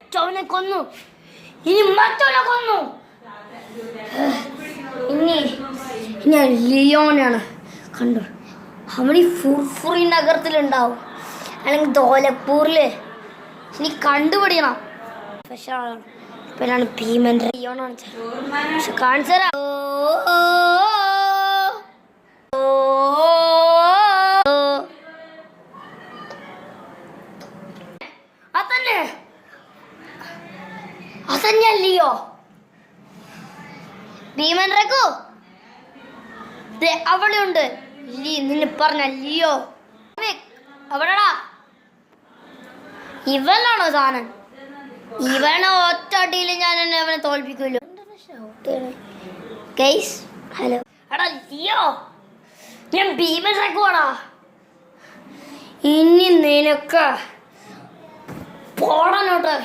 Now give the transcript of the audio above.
മറ്റവനെ കൊന്നു, ഇനി മറ്റവനെ കൊന്നു. ഇനി ഞാൻ ലിയോനാണ്. കണ്ടു, അവൻ ഈ ഫുർഫുറി നഗരത്തിലുണ്ടാവും, അല്ലെങ്കിൽ ധോലക്പൂരില്. ഇനി കണ്ടുപിടിക്കണം. പക്ഷെ ഇപ്പോഴാണ് ഭീമൻ ലിയോണാണ് കാണിച്ചു തരാം. അതന്നെ ലിയോ. ഭീമൻ രഘു അവിടെ ഉണ്ട്. നിന്നെ പറഞ്ഞ ലിയോ അവിടെടാ. ഇവനാണോ സാധനം? ഇവനെ ഒറ്റടിയിൽ ഞാൻ അവനെ തോൽപ്പിക്കുമല്ലോ. ഹലോ എടാ ലിയോ, ഞാൻ ഭീമൻ രഘുവാടാ. ഇനി നിനക്ക് പോടാനോട്ട്.